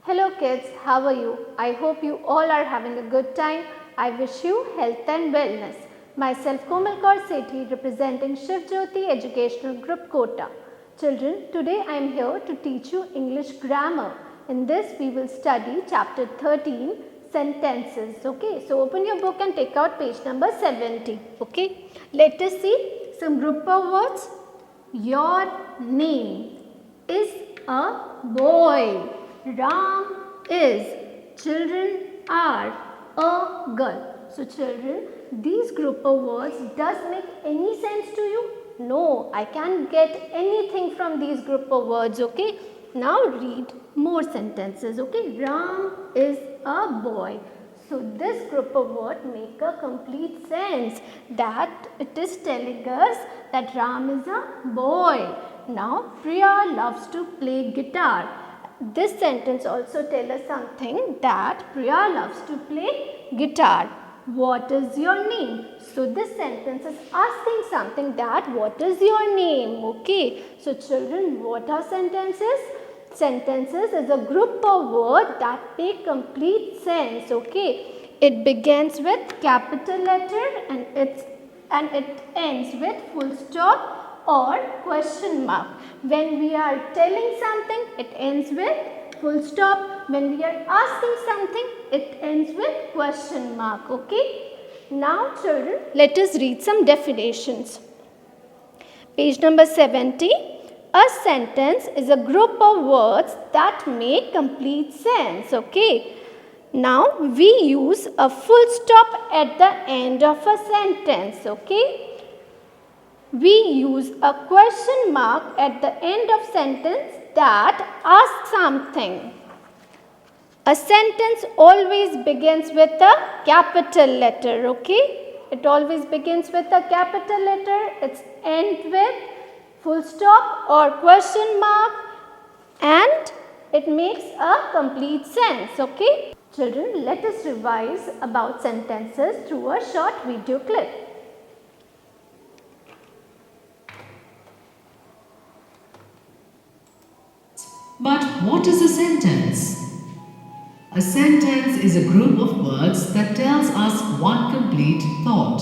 Hello kids, how are you? I hope you all are having a good time. I wish you health and wellness. Myself Komal Kaur Sethi representing Shiv Jyoti Educational Group Kota. Children, today I am here to teach you English grammar. In this we will study chapter 13 sentences. Okay, so open your book and take out page number 70. Okay, let us see some group of words. Your name is a boy. Ram is, children are, a girl. So children, these group of words does make any sense to you? No, I can't get anything from these group of words, okay? Now read more sentences, okay? Ram is a boy. So this group of words make a complete sense that it is telling us that Ram is a boy. Now Priya loves to play guitar. This sentence also tells us something that Priya loves to play guitar. What is your name? So this sentence is asking something that what is your name? Okay. So children, what are sentences? Sentences is a group of words that make complete sense. Okay. It begins with capital letter and it ends with full stop or question mark. When we are telling something, it ends with full stop. When we are asking something, it ends with question mark. Okay. Now children, let us read some definitions. Page number 70. A sentence is a group of words that make complete sense. Okay. Now we use a full stop at the end of a sentence. Okay. We use a question mark at the end of sentence that asks something. A sentence always begins with a capital letter, okay? It always begins with a capital letter. It ends with full stop or question mark and it makes a complete sense, okay? Children, let us revise about sentences through a short video clip. But what is a sentence? A sentence is a group of words that tells us one complete thought.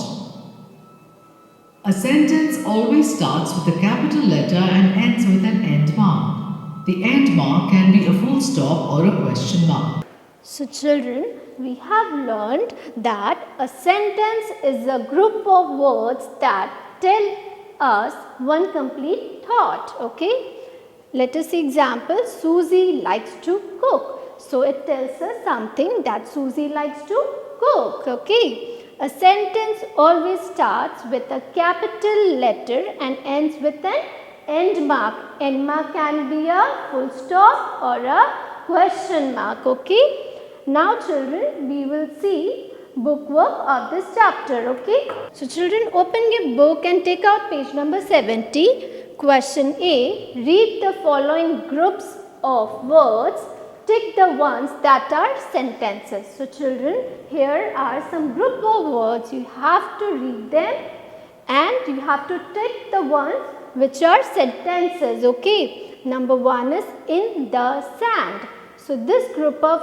A sentence always starts with a capital letter and ends with an end mark. The end mark can be a full stop or a question mark. So children, we have learned that a sentence is a group of words that tell us one complete thought, okay? Let us see example. Susie likes to cook. So it tells us something that Susie likes to cook. Okay. A sentence always starts with a capital letter and ends with an end mark. End mark can be a full stop or a question mark. Okay. Now children, we will see bookwork of this chapter. Okay. So children, open your book and take out page number 70. Question A. Read the following groups of words. Tick the ones that are sentences. So children, here are some group of words. You have to read them and you have to tick the ones which are sentences. Okay. Number 1 is in the sand. So this group of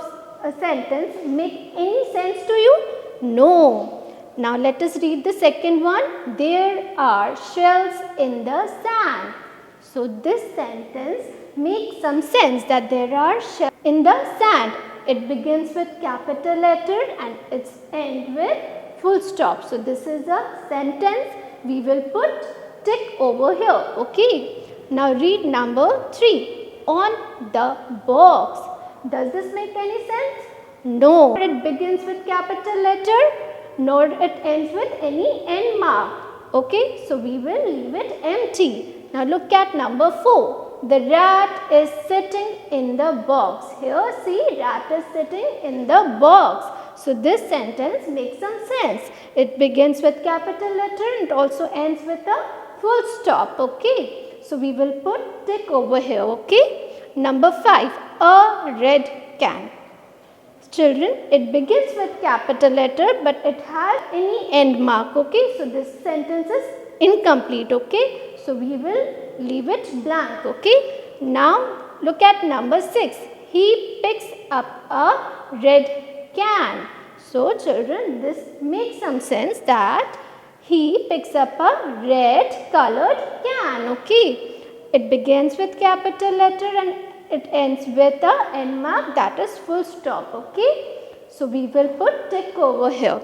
sentence make any sense to you? No. Now let us read the second one. There are shells in the sand. So this sentence makes some sense that there are shells in the sand. It begins with capital letter and it ends with full stop. So this is a sentence. We will put tick over here. Okay. Now read number 3. On the box. Does this make any sense? No. It begins with capital letter nor it ends with any end mark. Okay, so we will leave it empty. Now look at number 4. The rat is sitting in the box. Here see, rat is sitting in the box. So this sentence makes some sense. It begins with capital letter and also ends with a full stop. Okay, so we will put tick over here. Okay, number 5. A red can. Children, it begins with capital letter but it has any end mark. Okay, so this sentence is incomplete. Okay, so we will leave it blank. Okay, now look at number 6. he picks up a red can. So children, this makes some sense that he picks up a red colored can. Okay. It begins with capital letter and it ends with a end mark, that is full stop. Okay. So we will put tick over here.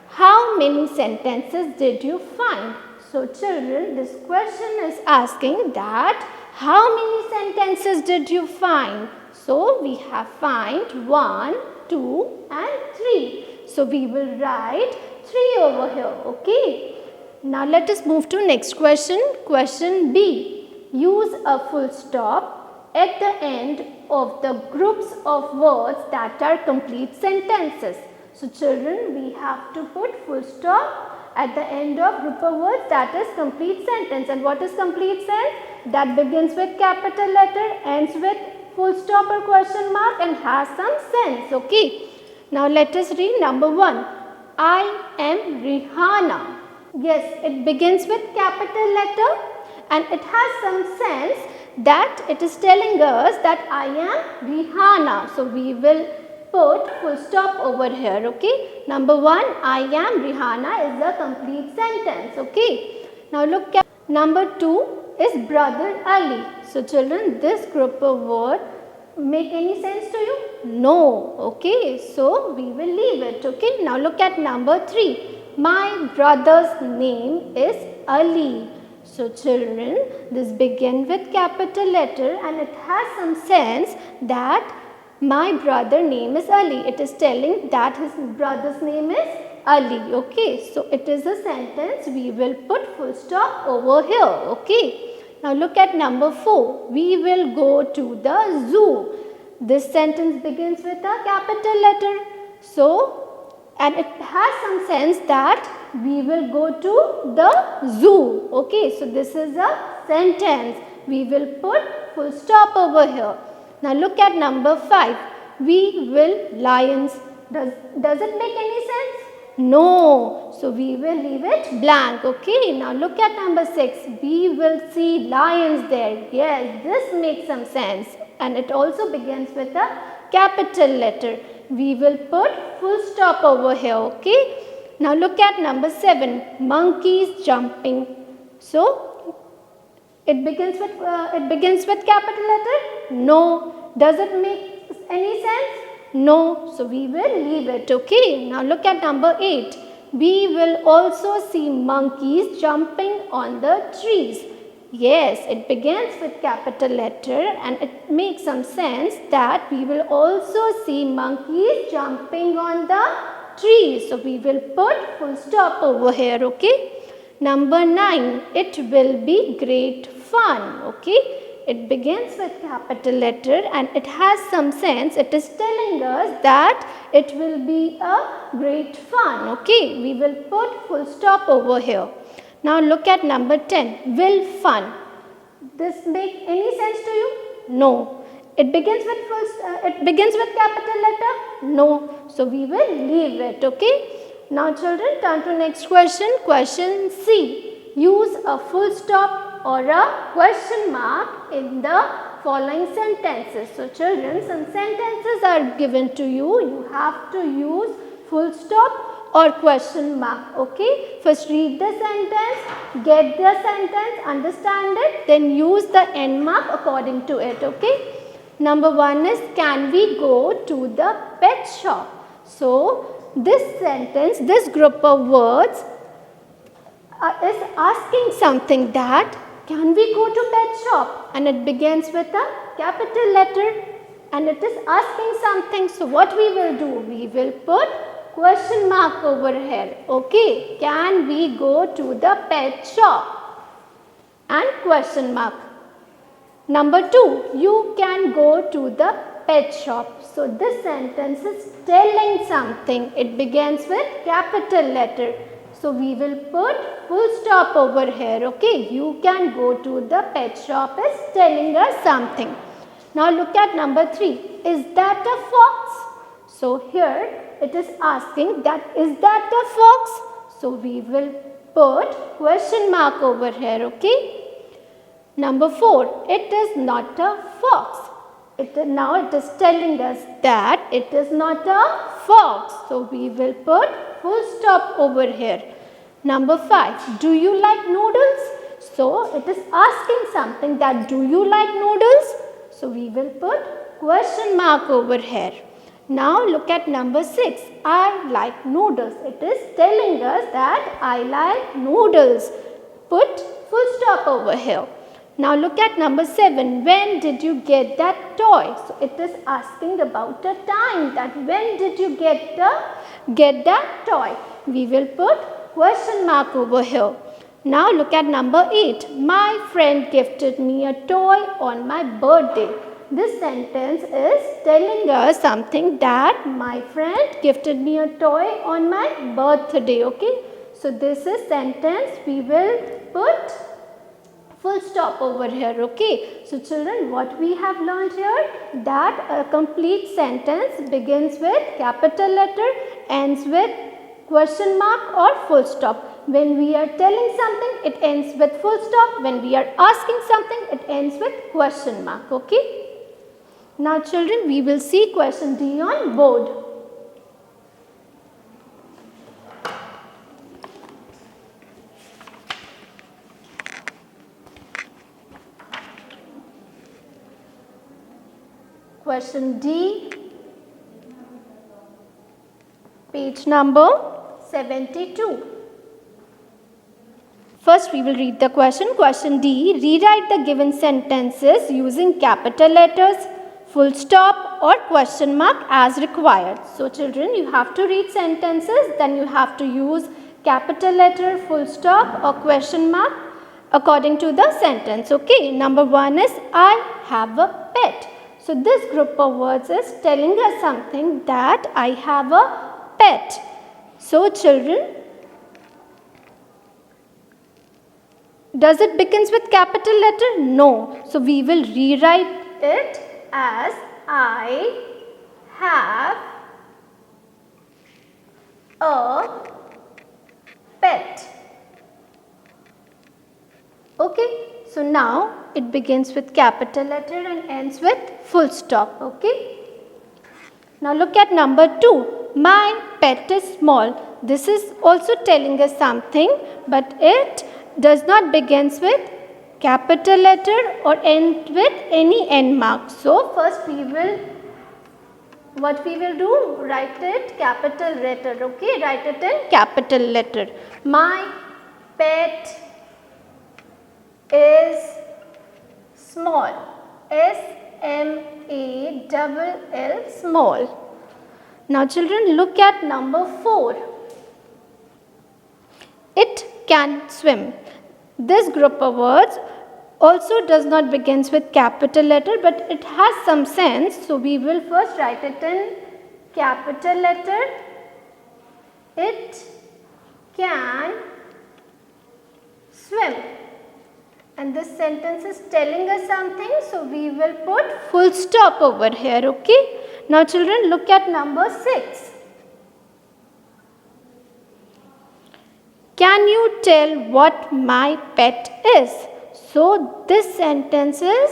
How many sentences did you find? So children, this question is asking that how many sentences did you find? So we have find 1, 2 and 3. So we will write 3 over here. Okay. Now let us move to next question. Question B. Use a full stop at the end of the groups of words that are complete sentences. So children, we have to put full stop at the end of group of words that is complete sentence. And what is complete sentence? That begins with capital letter, ends with full stop or question mark and has some sense. Okay. Now let us read number 1. I am Rihanna. Yes, it begins with capital letter and it has some sense that it is telling us that I am Rihanna. So we will put full stop over here. Okay. Number 1, I am Rihanna is a complete sentence. Okay. Now look at number 2 is Brother Ali. So children, this group of word make any sense to you? No. Okay. So we will leave it. Okay. Now look at number 3. My brother's name is Ali. So children, this begin with capital letter and it has some sense that my brother name is Ali. It is telling that his brother's name is Ali. Okay. So it is a sentence. We will put full stop over here. Okay. Now look at number 4. We will go to the zoo. This sentence begins with a capital letter. So, and it has some sense that we will go to the zoo. Okay, so this is a sentence. We will put full stop over here. Now look at number 5. We will lions. Does it make any sense? No. So we will leave it blank. Okay. Now look at number 6. We will see lions there. Yes, this makes some sense. And it also begins with a capital letter. We will put full stop over here. Okay. Now look at number 7. Monkeys jumping. So it begins with capital letter? No. Does it make any sense? No. So we will leave it. Okay. Now look at number 8. We will also see monkeys jumping on the trees. Yes, it begins with capital letter and it makes some sense that we will also see monkeys jumping on the trees. So we will put full stop over here. Okay. Number 9. It will be great fun. Okay. It begins with capital letter and it has some sense. It is telling us that it will be a great fun. Okay. We will put full stop over here. Now look at number 10. Will fun. This make any sense to you? No. It begins with capital letter? No. So we will leave it. Okay. Now children, turn to next question. Question C. Use a full stop or a question mark in the following sentences. So children, some sentences are given to you. You have to use full stop or question mark. Okay. First read the sentence, get the sentence, understand it, then use the end mark according to it. Okay. Number 1 is, can we go to the pet shop? So this sentence, this group of words is asking something that, can we go to pet shop? And it begins with a capital letter and it is asking something. So what we will do? We will put question mark over here. Okay. Can we go to the pet shop? And question mark. Number 2. You can go to the pet shop. So this sentence is telling something. It begins with capital letter. So we will put full stop over here. Okay. You can go to the pet shop is telling us something. Now look at number 3. Is that a fox? So here it is asking that, is that a fox? So we will put question mark over here. Okay. Number 4. It is not a fox. now it is telling us that it is not a fox. So we will put full stop over here. Number 5, do you like noodles? So it is asking something that do you like noodles? So we will put question mark over here. Now look at number 6, I like noodles. It is telling us that I like noodles. Put full stop over here. Now look at number 7, when did you get that toy? So it is asking about a time, that when did you get that toy? We will put question mark over here. Now look at number 8, my friend gifted me a toy on my birthday. This sentence is telling us something that my friend gifted me a toy on my birthday. Okay, so this is sentence. We will put full stop over here. Okay, so children, what we have learned here, that a complete sentence begins with capital letter, ends with question mark or full stop. When we are telling something, it ends with full stop. When we are asking something, it ends with question mark. Okay. Now children, we will see question D on board. Question D, page number 72. First we will read the question. Question D, rewrite the given sentences using capital letters, full stop or question mark as required. So children, you have to read sentences, then you have to use capital letter, full stop or question mark according to the sentence. Okay, number 1 is I have a pet. So this group of words is telling us something that I have a pet. So children, does it begins with capital letter? No. So we will rewrite it as I have a pet. Okay. So now it begins with capital letter and ends with full stop. Okay. Now look at number 2. My pet is small. This is also telling us something, but it does not begins with capital letter or end with any end mark. So first what we will do, write it capital letter. Okay, write it in capital letter. My pet is small. S-M-A-L-L, small. Now children, look at number 4. It can swim. This group of words also does not begins with capital letter, but it has some sense. So we will first write it in capital letter. It can swim. And this sentence is telling us something, so we will put full stop over here. Okay. Now children, look at number 6. Can you tell what my pet is? So this sentence is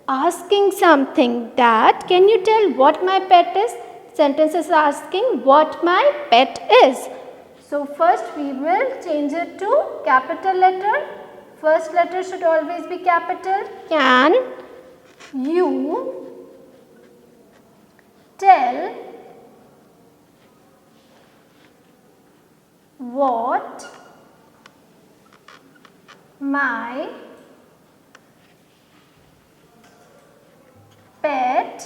asking something, that can you tell what my pet is? Sentence is asking what my pet is. So first we will change it to capital letter. First letter should always be capital. Can you tell what my pet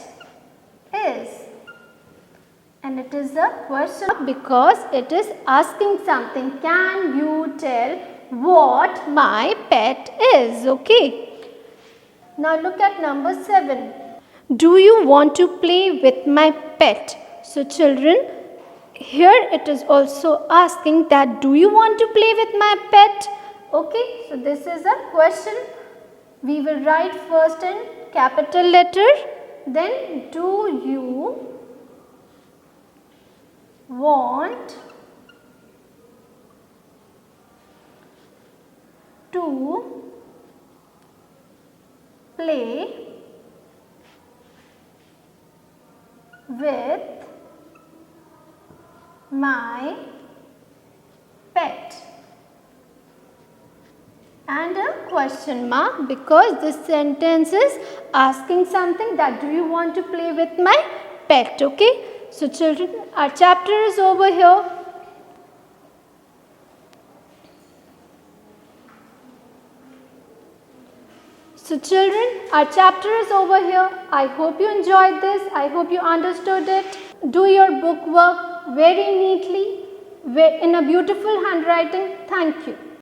is? And it is a question because it is asking something. Can you tell what my pet is? Okay. Now look at number 7. Do you want to play with my pet? So children, here it is also asking that do you want to play with my pet? Okay, so this is a question. We will write first in capital letter, then do you want to play with my pet, and a question mark because this sentence is asking something that do you want to play with my pet. Okay, so children, our chapter is over here. So children, our chapter is over here. I hope you enjoyed this. I hope you understood it. Do your book work very neatly in a beautiful handwriting. Thank you.